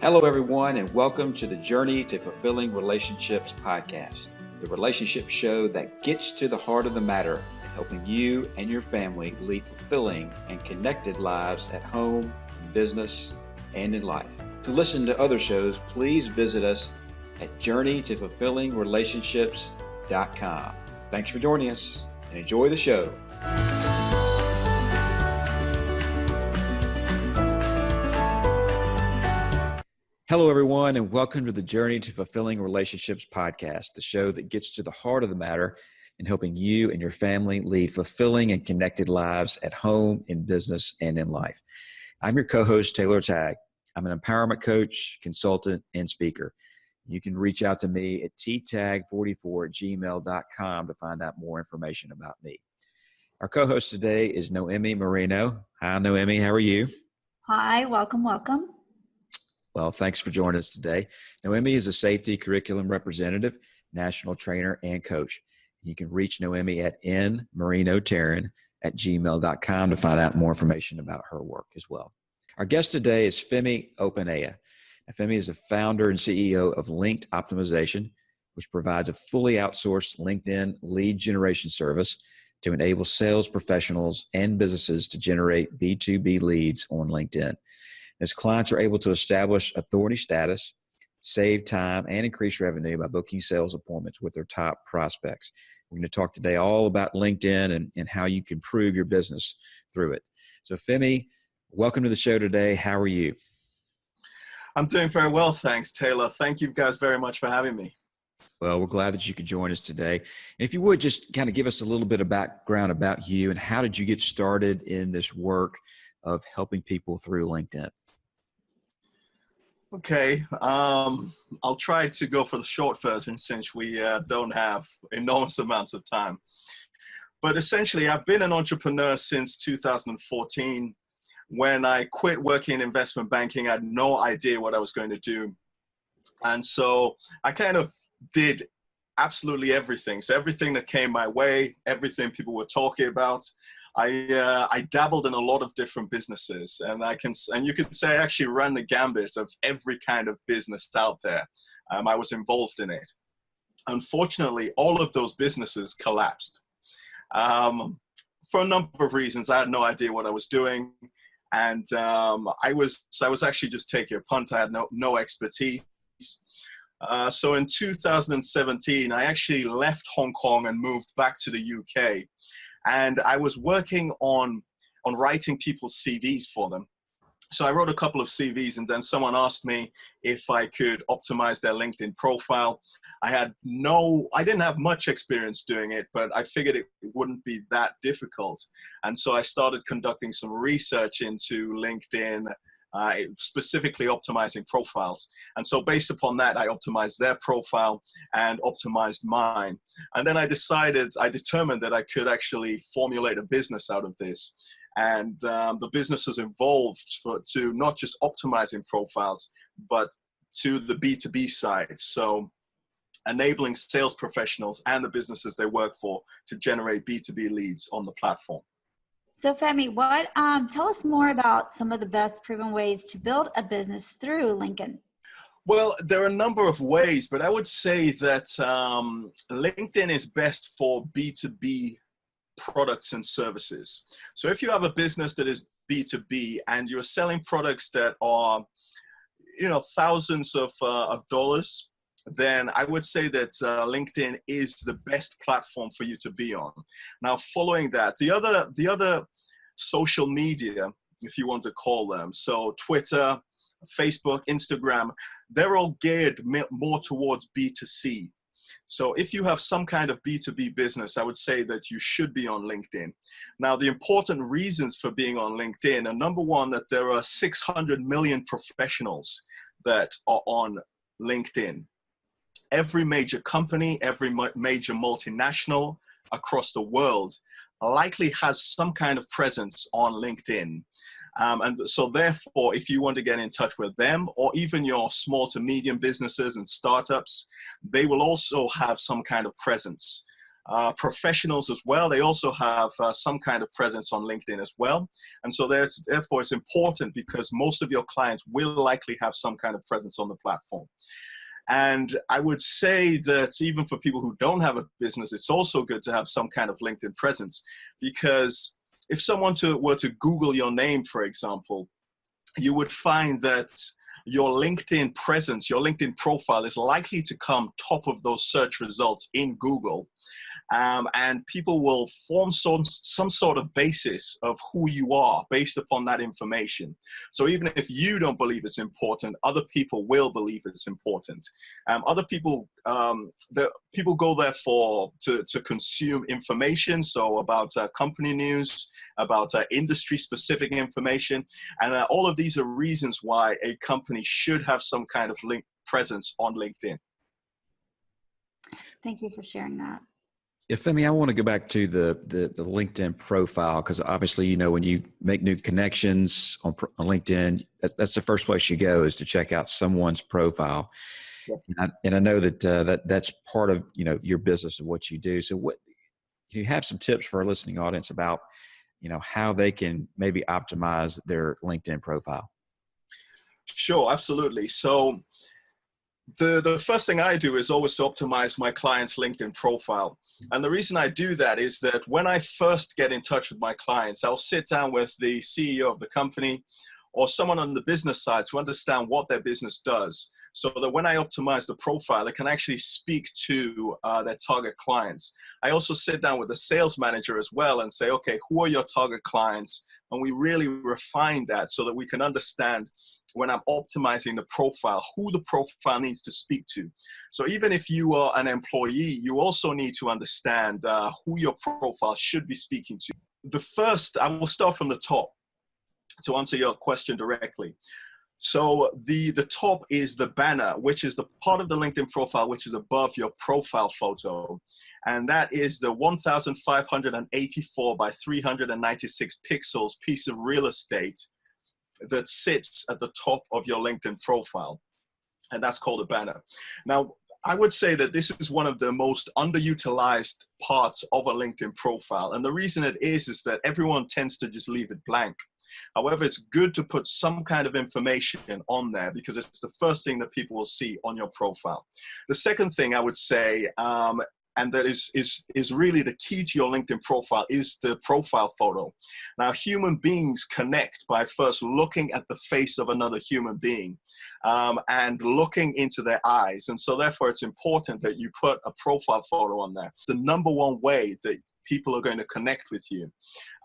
Hello, everyone, and welcome to the Journey to Fulfilling Relationships podcast, the relationship show that gets to the heart of the matter, helping you and your family lead fulfilling and connected lives at home, in business, and in life. To listen to other shows, please visit us at journeytofulfillingrelationships.com. Thanks for joining us and enjoy the show. Hello, everyone, and welcome to the Journey to Fulfilling Relationships podcast, the show that gets to the heart of the matter in helping you and your family lead fulfilling and connected lives at home, in business, and in life. I'm your co-host, Tagg. I'm an empowerment coach, consultant, and speaker. You can reach out to me at ttag44@gmail.com to find out more information about me. Our co-host today is Noemi Marino. Hi, Noemi. How are you? Hi, welcome. Well, thanks for joining us today. Noemi is a safety curriculum representative, national trainer, and coach. You can reach Noemi at nmarinoterran@gmail.com to find out more information about her work as well. Our guest today is Femi Opaneye. Femi is the founder and CEO of Linked Optimization, which provides a fully outsourced LinkedIn lead generation service to enable sales professionals and businesses to generate B2B leads on LinkedIn. His clients are able to establish authority status, save time, and increase revenue by booking sales appointments with their top prospects. We're going to talk today all about LinkedIn and how you can prove your business through it. So, Femi, welcome to the show today. How are you? I'm doing very well, thanks, Taylor. Thank you guys very much for having me. Well, we're glad that you could join us today. If you would, just kind of give us a little bit of background about you and how did you get started in this work of helping people through LinkedIn? Okay, I'll try to go for the short version since we don't have enormous amounts of time. But essentially, I've been an entrepreneur since 2014. When I quit working in investment banking, I had no idea what I was going to do. And so I kind of did absolutely everything. So everything that came my way, everything people were talking about, I dabbled in a lot of different businesses, and you could say I actually ran the gambit of every kind of business out there. I was involved in it. Unfortunately, all of those businesses collapsed for a number of reasons. I had no idea what I was doing, and I was actually just taking a punt. I had no expertise. So in 2017, I actually left Hong Kong and moved back to the UK. And I was working on writing people's CVs for them. So I wrote a couple of CVs, and then someone asked me if I could optimize their LinkedIn profile. I didn't have much experience doing it, but I figured it wouldn't be that difficult. And so I started conducting some research into LinkedIn, specifically optimizing profiles. And so based upon that, I optimized their profile and optimized mine. And then I determined that I could actually formulate a business out of this. And the business has evolved to not just optimizing profiles, but to the B2B side. So enabling sales professionals and the businesses they work for to generate B2B leads on the platform. So Femi, tell us more about some of the best proven ways to build a business through LinkedIn. Well, there are a number of ways, but I would say that LinkedIn is best for B2B products and services. So if you have a business that is B2B and you're selling products that are, thousands of dollars, then I would say that LinkedIn is the best platform for you to be on. Now, following that, the other social media, if you want to call them, so Twitter, Facebook, Instagram, they're all geared more towards B2C. So if you have some kind of B2B business, I would say that you should be on LinkedIn. Now, the important reasons for being on LinkedIn are, number one, that there are 600 million professionals that are on LinkedIn. Every major company, every major multinational across the world likely has some kind of presence on LinkedIn. And so therefore, if you want to get in touch with them, or even your small to medium businesses and startups, they will also have some kind of presence. Professionals as well, they also have some kind of presence on LinkedIn as well. And so therefore it's important because most of your clients will likely have some kind of presence on the platform. And I would say that even for people who don't have a business, it's also good to have some kind of LinkedIn presence, because if someone were to Google your name, for example, you would find that your LinkedIn presence, your LinkedIn profile is likely to come top of those search results in Google. And people will form some sort of basis of who you are based upon that information. So even if you don't believe it's important, other people will believe it's important. Other people, people go there to consume information. So about company news, about industry-specific information, and all of these are reasons why a company should have some kind of presence on LinkedIn. Thank you for sharing that. Yeah, Femi, I want to go back to the LinkedIn profile, because obviously, you know, when you make new connections on LinkedIn, that's the first place you go, is to check out someone's profile. Yes. And I know that that's part of, you know, your business and what you do. So what do you have some tips for our listening audience about, you know, how they can maybe optimize their LinkedIn profile? Sure, absolutely. So the first thing I do is always to optimize my client's LinkedIn profile. And the reason I do that is that when I first get in touch with my clients, I'll sit down with the CEO of the company or someone on the business side to understand what their business does, so that when I optimize the profile, it can actually speak to their target clients. I also sit down with the sales manager as well and say, okay, who are your target clients? And we really refine that so that we can understand, when I'm optimizing the profile, who the profile needs to speak to. So even if you are an employee, you also need to understand who your profile should be speaking to. I will start from the top to answer your question directly. So the top is the banner, which is the part of the LinkedIn profile which is above your profile photo. And that is the 1,584 by 396 pixels piece of real estate that sits at the top of your LinkedIn profile. And that's called a banner. Now, I would say that this is one of the most underutilized parts of a LinkedIn profile. And the reason it is that everyone tends to just leave it blank. However, it's good to put some kind of information on there, because it's the first thing that people will see on your profile. The second thing I would say, and that is really the key to your LinkedIn profile, is the profile photo. Now, human beings connect by first looking at the face of another human being and looking into their eyes. And so therefore, it's important that you put a profile photo on there. It's the number one way that people are going to connect with you.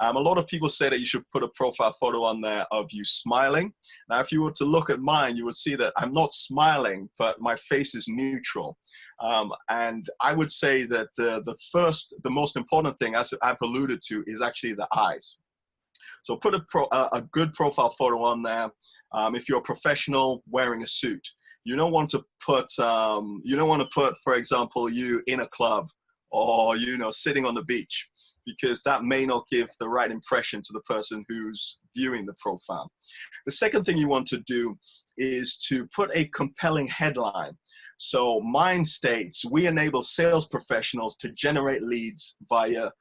A lot of people say that you should put a profile photo on there of you smiling. Now, if you were to look at mine, you would see that I'm not smiling, but my face is neutral. And I would say that the most important thing, as I've alluded to, is actually the eyes. So put a good profile photo on there. If you're a professional wearing a suit, you don't want to put, for example, you in a club, or, you know, sitting on the beach, because that may not give the right impression to the person who's viewing the profile. The second thing you want to do is to put a compelling headline. So mine states, we enable sales professionals to generate leads via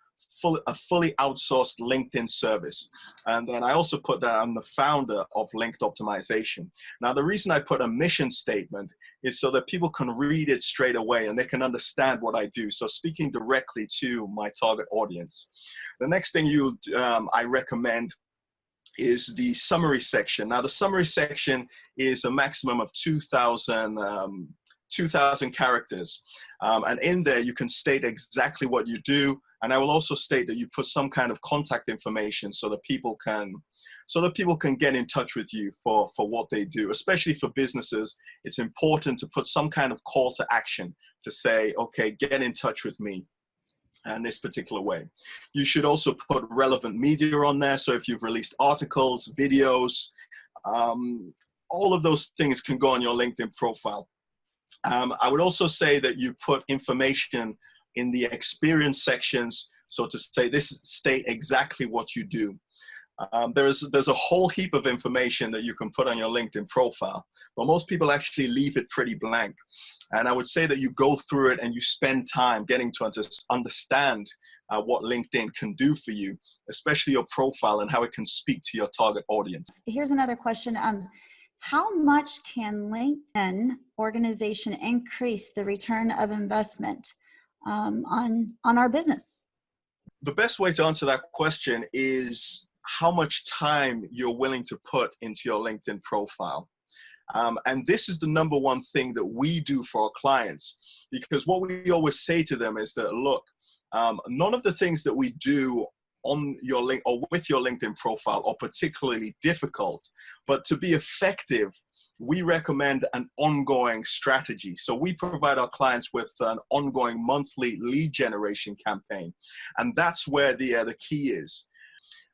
a fully outsourced LinkedIn service. And then I also put that I'm the founder of Linked Optimization. Now, the reason I put a mission statement is so that people can read it straight away and they can understand what I do. So speaking directly to my target audience. The next thing I recommend is the summary section. Now, the summary section is a maximum of 2,000 characters. And in there, you can state exactly what you do. And I will also state that you put some kind of contact information so that people can get in touch with you for what they do. Especially for businesses, it's important to put some kind of call to action to say, okay, get in touch with me in this particular way. You should also put relevant media on there. So if you've released articles, videos, all of those things can go on your LinkedIn profile. I would also say that you put information in the experience sections. So to say, state exactly what you do. There's a whole heap of information that you can put on your LinkedIn profile, but most people actually leave it pretty blank. And I would say that you go through it and you spend time getting to understand what LinkedIn can do for you, especially your profile and how it can speak to your target audience. Here's another question. How much can LinkedIn organization increase the return of investment on our business? The best way to answer that question is how much time you're willing to put into your LinkedIn profile. And this is the number one thing that we do for our clients, because what we always say to them is that, look, none of the things that we do on your link or with your LinkedIn profile are particularly difficult, but to be effective, we recommend an ongoing strategy. So we provide our clients with an ongoing monthly lead generation campaign. And that's where the key is.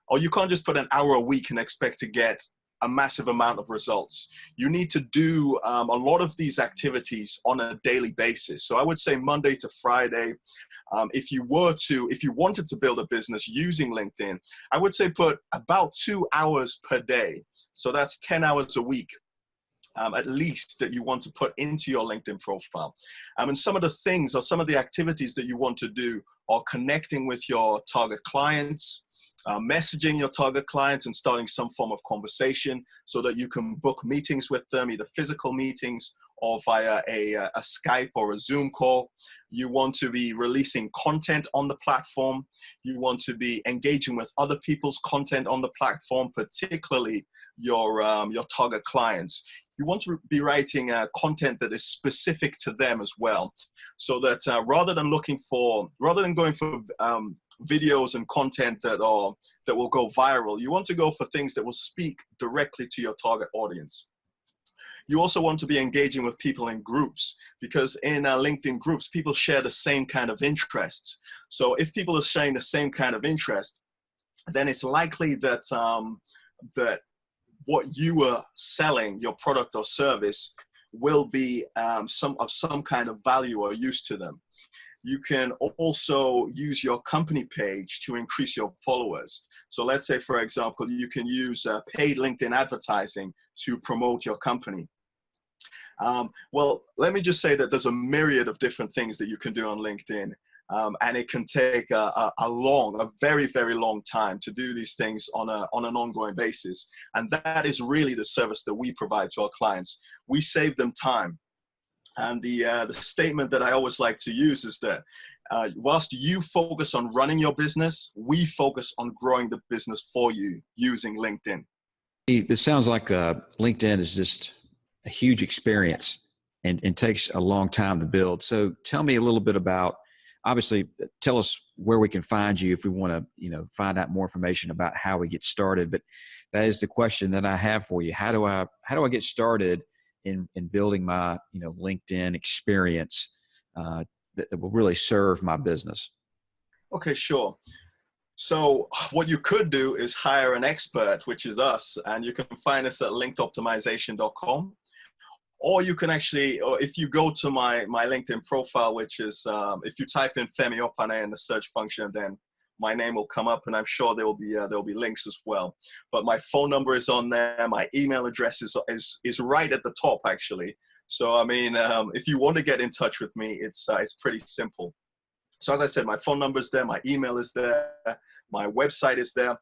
Or you can't just put an hour a week and expect to get a massive amount of results. You need to do a lot of these activities on a daily basis. So I would say Monday to Friday. If you wanted to build a business using LinkedIn, I would say put about 2 hours per day. So that's 10 hours a week. At least, that you want to put into your LinkedIn profile. And some of the things or some of the activities that you want to do are connecting with your target clients, messaging your target clients and starting some form of conversation so that you can book meetings with them, either physical meetings or via a Skype or a Zoom call. You want to be releasing content on the platform. You want to be engaging with other people's content on the platform, particularly your target clients. You want to be writing content that is specific to them as well, so that rather than going for videos and content that will go viral, you want to go for things that will speak directly to your target audience. You also want to be engaging with people in groups, because in LinkedIn groups, people share the same kind of interests. So if people are sharing the same kind of interest, then it's likely that that what you are selling, your product or service, will be some kind of value or use to them. You can also use your company page to increase your followers. So let's say, for example, you can use paid LinkedIn advertising to promote your company. Well, let me just say that there's a myriad of different things that you can do on LinkedIn. And it can take a very, very long time to do these things on an ongoing basis. And that is really the service that we provide to our clients. We save them time. And the statement that I always like to use is that whilst you focus on running your business, we focus on growing the business for you using LinkedIn. This sounds like LinkedIn is just a huge experience and takes a long time to build. So tell me a little bit about, obviously, tell us where we can find you if we want to, find out more information about how we get started. But that is the question that I have for you. How do I get started in building my, LinkedIn experience that will really serve my business? Okay, sure. So what you could do is hire an expert, which is us, and you can find us at linkedoptimization.com. Or you can actually, or if you go to my LinkedIn profile, which is, if you type in Femi Opaneye in the search function, then my name will come up, and I'm sure there will be links as well. But my phone number is on there. My email address is right at the top, actually. So, I mean, if you want to get in touch with me, it's pretty simple. So as I said, my phone number is there, my email is there, my website is there,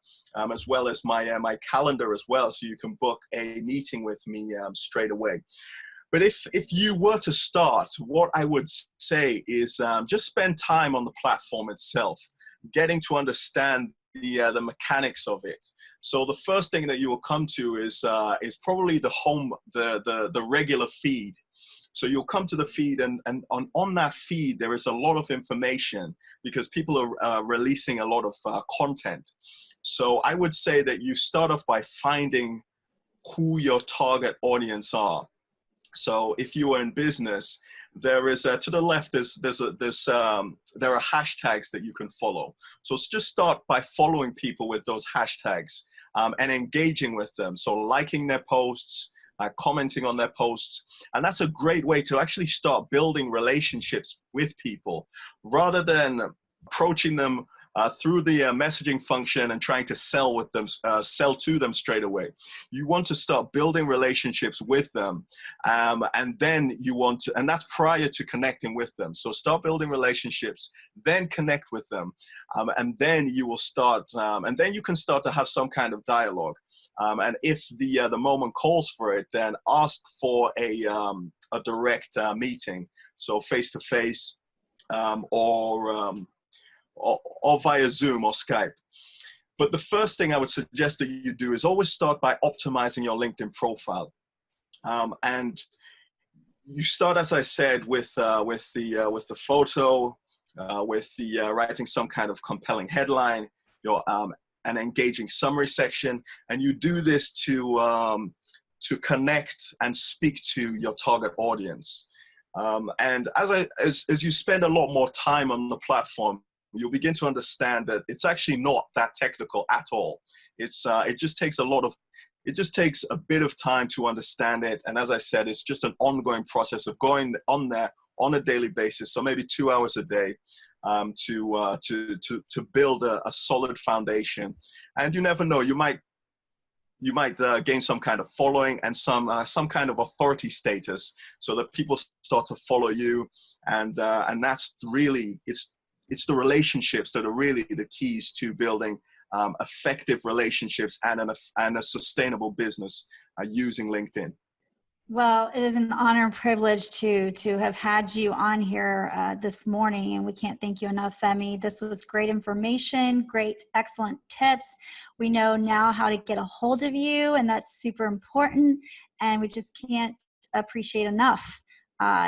as well as my calendar as well. So you can book a meeting with me straight away. But if you were to start, what I would say is just spend time on the platform itself, getting to understand the mechanics of it. So the first thing that you will come to is probably the regular feed. So you'll come to the feed, and on that feed, there is a lot of information because people are releasing a lot of content. So I would say that you start off by finding who your target audience are. So if you are in business, there is to the left, there are hashtags that you can follow. So just start by following people with those hashtags and engaging with them. So liking their posts, commenting on their posts. And that's a great way to actually start building relationships with people rather than approaching them through the messaging function and trying to sell to them straight away. You want to start building relationships with them, and then and that's prior to connecting with them. So start building relationships, then connect with them, and then you will start, and then you can start to have some kind of dialogue. And if the moment calls for it, then ask for a direct meeting, so face to face, or via Zoom or Skype. But the first thing I would suggest that you do is always start by optimizing your LinkedIn profile. And you start, as I said, with the photo, with the writing some kind of compelling headline, an engaging summary section, and you do this to connect and speak to your target audience. And as you spend a lot more time on the platform, you'll begin to understand that it's actually not that technical at all. It just takes a bit of time to understand it. And as I said, it's just an ongoing process of going on there on a daily basis. So maybe 2 hours a day, to build a solid foundation. And you never know, you might gain some kind of following and some kind of authority status, so that people start to follow you. And that's really, it's the relationships that are really the keys to building effective relationships and a sustainable business using LinkedIn. Well, it is an honor and privilege to have had you on here this morning, and we can't thank you enough, Femi. This was great information, great, excellent tips. We know now how to get a hold of you, and that's super important, and we just can't appreciate enough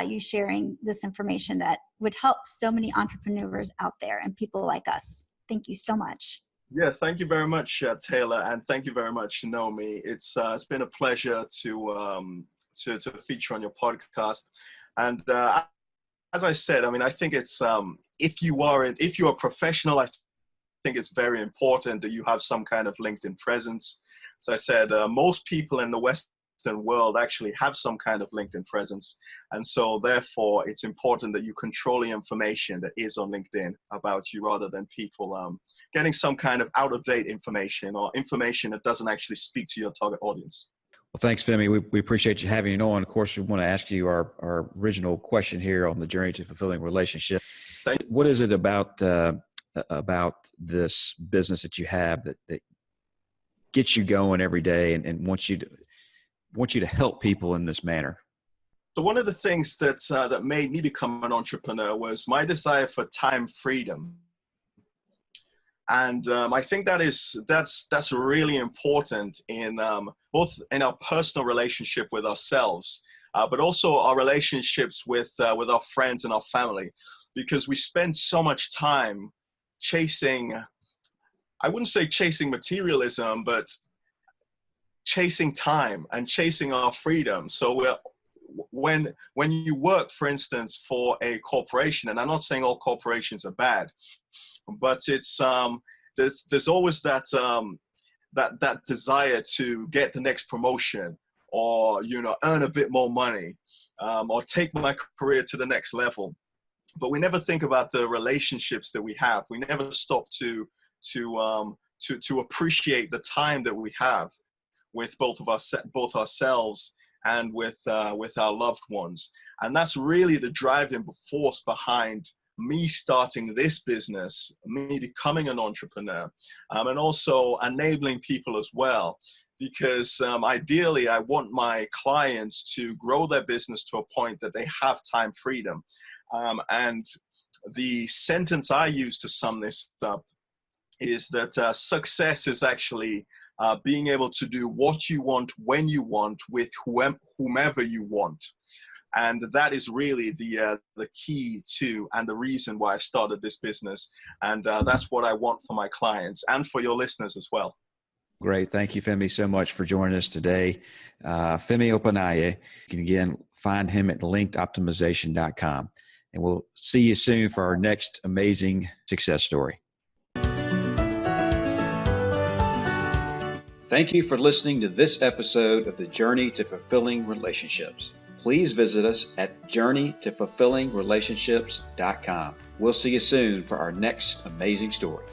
you sharing this information that would help so many entrepreneurs out there and people like us. Thank you so much. Yeah, thank you very much, Taylor, and thank you very much, Naomi. It's been a pleasure to feature on your podcast. And as I said, I mean, I think it's if you're a professional, I think it's very important that you have some kind of LinkedIn presence. As I said, most people in the Western world actually have some kind of LinkedIn presence, and so therefore it's important that you control the information that is on LinkedIn about you, rather than people getting some kind of out-of-date information or information that doesn't actually speak to your target audience. Well, thanks, Femi. We appreciate you having you on. Of course, we want to ask you our original question here on the journey to fulfilling relationship. What is it about this business that you have that gets you going every day and wants you to help people in this manner? So one of the things that made me become an entrepreneur was my desire for time freedom. And I think that's really important in both in our personal relationship with ourselves, but also our relationships with our friends and our family, because we spend so much time chasing, I wouldn't say chasing materialism, but chasing time and chasing our freedom. So when you work, for instance, for a corporation, and I'm not saying all corporations are bad, but it's there's always that desire to get the next promotion, or earn a bit more money, or take my career to the next level. But we never think about the relationships that we have. We never stop to appreciate the time that we have with both ourselves and with our loved ones. And that's really the driving force behind me starting this business, me becoming an entrepreneur, and also enabling people as well. Because ideally, I want my clients to grow their business to a point that they have time freedom. And the sentence I use to sum this up is that success is actually being able to do what you want, when you want, with whomever you want. And that is really the key to, and the reason why I started this business. And that's what I want for my clients and for your listeners as well. Great. Thank you, Femi, so much for joining us today. Femi Opaneye, you can again find him at linkedoptimization.com. And we'll see you soon for our next amazing success story. Thank you for listening to this episode of The Journey to Fulfilling Relationships. please visit us at journeytofulfillingrelationships.com. We'll see you soon for our next amazing story.